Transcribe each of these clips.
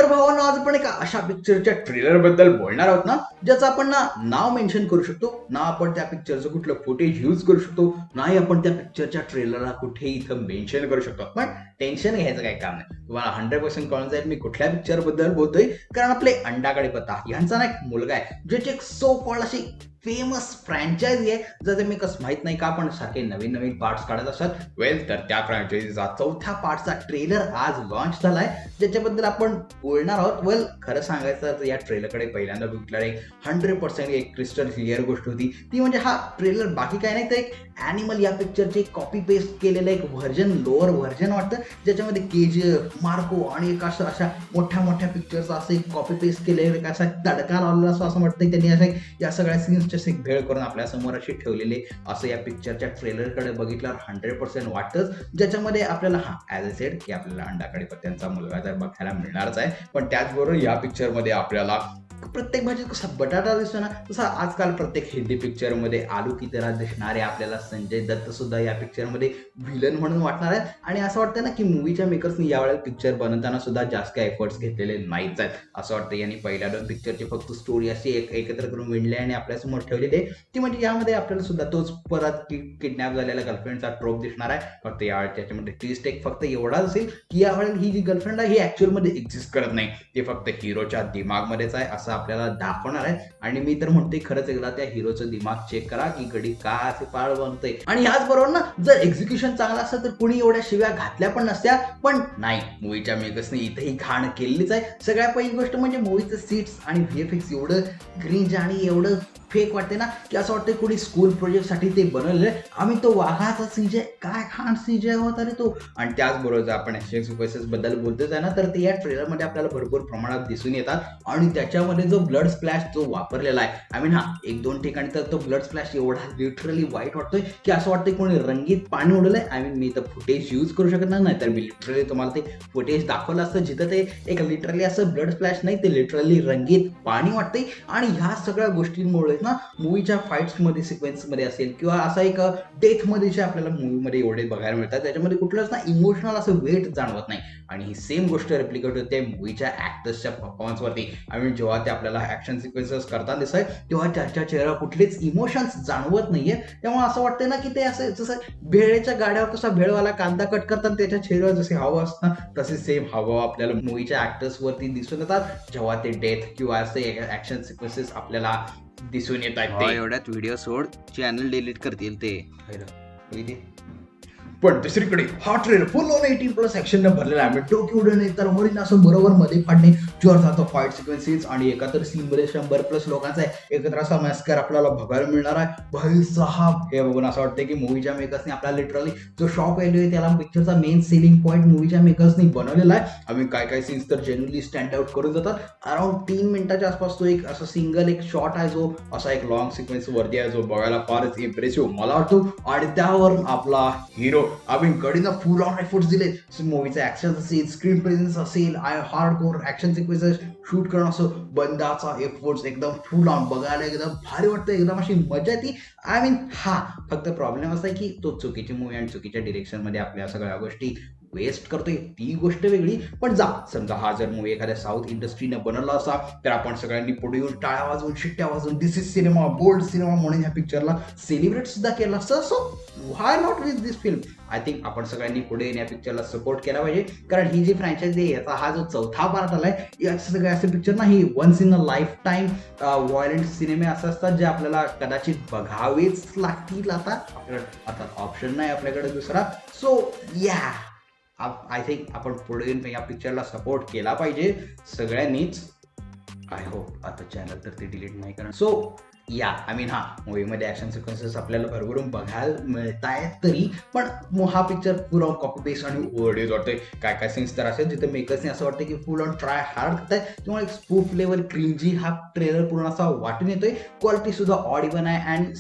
तर भावांनो, आज आपण एका अशा पिक्चरच्या ट्रेलर बद्दल बोलणार आहोत ना, ज्याचं आपण ना नाव मेन्शन करू शकतो ना, आपण त्या पिक्चरचं कुठलं फुटेज यूज करू शकतो, नाही आपण त्या पिक्चरच्या ट्रेलरला कुठेही इथं मेन्शन करू शकतो. पण टेन्शन घ्यायचं काही काम नाही, तुम्हाला 100% कळून जाईल मी कुठल्या पिक्चर बद्दल बोलतोय. कारण आपले अंडाकडे पत्ता यांचा ना एक मुलगा आहे, ज्याची एक सो कॉल्ड अशी फेमस फ्रँचायझी आहे, ज्याचं मी कसं माहित नाही का पण सारखे नवीन नवीन पार्ट्स काढत असतात. तर त्या फ्रँचायझीचा चौथ्या पार्टचा ट्रेलर आज लॉन्च झालाय, ज्याच्याबद्दल आपण बोलणार आहोत. खरं सांगायचं तर या ट्रेलरकडे पहिल्यांदा बघितलं एक 100% एक क्रिस्टल क्लिअर गोष्ट होती, ती म्हणजे हा ट्रेलर बाकी काय नाही तर एक ॲनिमल या पिक्चरचे कॉपी पेस्ट केलेलं एक व्हर्जन, लोअर व्हर्जन वाटतं, ज्याच्यामध्ये KGF, मार्को आणि एक असं अशा मोठ्या मोठ्या पिक्चरचा असं एक कॉपी पेस्ट केलेलं एक असा तडका लावलेला असं वाटतं. त्यांनी असं या सगळ्या सीन्सचे एक भेळ करून आपल्या समोर असे ठेवलेले असं या पिक्चरच्या ट्रेलरकडे बघितल्यावर 100% वाटतंच, ज्याच्यामध्ये आपल्याला ॲज अ सेड की आपल्याला अंडाकडे पत्त्यांचा मुलगा तर बघायला मिळणारच आहे. पण त्याचबरोबर या पिक्चरमध्ये आपल्याला प्रत्येक भाजीत कसा बटाटा दिसतो ना, तसा आजकाल प्रत्येक हिंदी पिक्चरमध्ये आलू की तरह दिसणारे आपल्याला संजय दत्त सुद्धा या पिक्चरमध्ये व्हिलन म्हणून वाटणार आहे. आणि असं वाटतं ना की मूवीच्या मेकर्सनी यावेळेला पिक्चर बनवताना सुद्धा जास्त काही एफर्ट्स घेतलेले नाहीच आहेत. असं वाटतं यांनी पहिल्या 2 पिक्चरची फक्त स्टोरी अशी एकत्र करून विणली आणि आपल्यासमोर ठेवलेली आहे. ती म्हणजे यामध्ये आपल्याला सुद्धा तोच परत किडनॅप झालेल्या गर्लफ्रेंडचा ट्रोप दिसणार आहे. फक्त यावेळेस त्याच्यामध्ये ट्विस्ट एक फक्त एवढाच असेल की यावेळेला ही जी गर्लफ्रेंड आहे ही ऍक्च्युअलमध्ये एक्झिस्ट करत नाही, ते फक्त हिरोच्या दिमागमध्येच आहे असं आपल्याला दाखवणार आहे. आणि मी तर म्हणते खरंच एकदा त्या हिरोचं दिमाग चेक करा की गडी का असे पाळ बनतंय. आणि ह्याच बरोबर ना, जर एक्झिक्युशन चांगलं असतं तर कुणी एवढ्या शिव्या घातल्या पण नसत्या. पण नाही, मूवीच्या मेकर्सने इथेही घाण केलेलीच आहे. सगळ्यात पहिली गोष्ट म्हणजे मूवीचं सीट्स आणि VFX एवढं ग्रींज आणि एवढं फेक वाटते ना की असं वाटतं कोणी स्कूल प्रोजेक्टसाठी ते बनवलेलं आहे. आम्ही तो वाघाचा CGI, काय खाण CGI होता रे तो. आणि त्याचबरोबर जर आपण ॲक्शन सिक्वेन्सेस बद्दल बोलतोच आहे ना, तर ते या ट्रेलरमध्ये आपल्याला भरपूर प्रमाणात दिसून येतात. आणि त्याच्यामध्ये जो ब्लड स्प्लॅश जो वापरलेला आहे, आय मीन 1-2 ठिकाणी तर तो ब्लड स्प्लॅश एवढा लिटरली वाईट वाटतोय की असं वाटतंय कोणी रंगीत पाणी उडलंय. आय मीन मी तर फुटेज यूज करू शकत नाही, तर मी लिटरली तुम्हाला ते फुटेज दाखवलं असतं जिथं ते एक लिटरली असं ब्लड स्प्लॅश नाही, ते लिटरली रंगीत पाणी वाटतंय. आणि ह्या सगळ्या गोष्टींमुळे ना मूवीच्या फाईट्समध्ये सिक्वेन्समध्ये असेल किंवा असा एक डेथमध्ये जे आपल्याला मूवीमध्ये एवढे बघायला मिळतात, त्याच्यामध्ये कुठलंच ना इमोशनल असं वेट जाणवत नाही. आणि ही सेम गोष्ट रेप्लिकेट होते मूवीच्या ॲक्टर्सच्या परफॉर्मन्सवरती. आय मीन जेव्हा ते आपल्याला ॲक्शन सिक्वेन्सेस करताना दिसत आहे, तेव्हा त्याच्या चेहऱ्यावर कुठलेच इमोशन्स जाणवत नाहीये. त्यामुळे असं वाटतं ना की ते असं जसं भेळेच्या गाड्यावर कसा भेळवाला कांदा कट करतात त्याच्या चेहऱ्यावर जसे हाव असतात, तसे सेम हाव आपल्याला मूवीच्या ॲक्टर्सवरती दिसून येतात जेव्हा ते डेथ किंवा असे ॲक्शन सिक्वेन्सेस आपल्याला दिसून येत आहेत. ते एवढ्यात व्हिडिओ सोड, चॅनल डिलीट करतील ते. पण दुसरीकडे हा ट्रेलर फुल ऑन 18+ ऍक्शनने भरलेला आहे. डोके उडवणे, तर मरीन असं बरोबर मध्ये फाडणे, जोरदार फाईट सिक्वेन्सेस आणि एकातर सीनमध्ये 100+ लोकांचा एकत्र असा मॅस्कर आपल्याला बघायला मिळणार आहे. भाई साहब, हे बघून असं वाटतं की मूवीच्या मेकर्सने आपल्याला लिटरली जो शॉक व्हॅल्यू आहे त्याला पिक्चरचा मेन सेलिंग पॉईंट मूवीच्या मेकर्सनी बनवलेला आहे. आम्ही काय सीन्स तर जेन्युअनली स्टँड आउट करून जातात. अराउंड 3 मिनिटाच्या आसपास तो एक असं सिंगल एक शॉट आहे, जो असा एक लॉंग सिक्वेन्स वरती आहे, जो बघायला फारच इम्प्रेसिव्ह मला वाटतो. आणि त्यावर आपला हिरो आम्ही गडीनं फुल ऑन एफर्ट्स दिले. मूवीचं ऍक्शन असेल, स्क्रीन प्रेझेन्स असेल, hard core action sequences shoot करणं असं, बंदाचा एफर्ट्स एकदम फुल ऑन बघायला एकदम भारी वाटतं, एकदम अशी मजा येते. आय मीन फक्त प्रॉब्लेम असा आहे की तो चुकीची मूवी आणि चुकीच्या डिरेक्शनमध्ये आपल्या सगळ्या गोष्टी वेस्ट करतोय, ती गोष्ट वेगळी. पण समजा हा जर मूवी एखाद्या साऊथ इंडस्ट्रीने बनवला असा, तर आपण सगळ्यांनी पुढे येऊन टाळ्या वाजवून, शिट्ट्या वाजवून, this is cinema, bold cinema म्हणून ह्या पिक्चरला सेलिब्रेट सुद्धा केला असतं. So why not with this film. I think आपण सगळ्यांनी पुढे येऊन या पिक्चरला सपोर्ट केला पाहिजे. कारण ही जी फ्रँचायझी आहे, याचा हा जो चौथा पार्ट आलाय, या सगळे असे पिक्चर नाही once in a lifetime violent सिनेमे असे असतात जे आपल्याला कदाचित बघावेच लागतील. आता ऑप्शन नाही आपल्याकडे दुसरा. सो आय थिंक आपण पुढे येऊन या पिक्चरला सपोर्ट केला पाहिजे सगळ्यांनीच. आय होप आता चॅनल तर ते डिलीट नाही करणार. सो आय मीन मूवीमध्ये ॲक्शन सिक्वेन्सेस आपल्याला भरभरून बघायला मिळत आहेत तरी, पण हा picture full on copy paste आणि ओव्हरड्यूज वाटतोय. काय सीन्स तर असेल जिथे मेकर्सने असं वाटतं की फुल ऑन ट्राय हार्ड करताय, त्यामुळे एक स्पूफ लेवल क्रिंजी हा ट्रेलर पूर्ण असा वाटून येतोय. क्वालिटी सुद्धा ऑड इव्हन आहे. अँड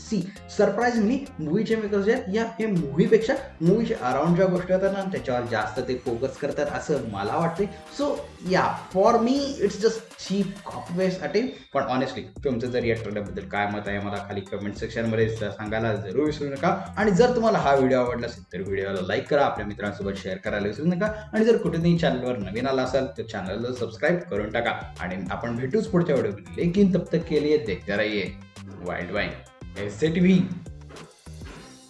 सरप्राइजिंगली मूवीचे मेकर्स जे आहेत हे मूवीपेक्षा मूवीच्या अराउंड ज्या गोष्टी होतात ना त्याच्यावर जास्त ते फोकस करतात असं मला वाटते. So for me it's just cheap copy paste attempt. पण ऑनेस्टली तुमचं जर या ट्रेलरबद्दल काय मत आहे मला खाली कमेंट सेक्शनमध्ये सांगायला जरूर विसरू नका. आणि जर तुम्हाला हा व्हिडिओ आवडला असेल तर व्हिडिओला लाईक करा, आपल्या मित्रांसोबत शेअर करायला विसरू नका. आणि जर कुठेही चॅनलवर नवीन आला असाल तर चॅनलला सबस्क्राईब करून टाका. आणि आपण भेटूच पुढच्या व्हिडिओ, लेकिन तब तक के लिए देखते रहिए वाइल्ड वाइन SATV.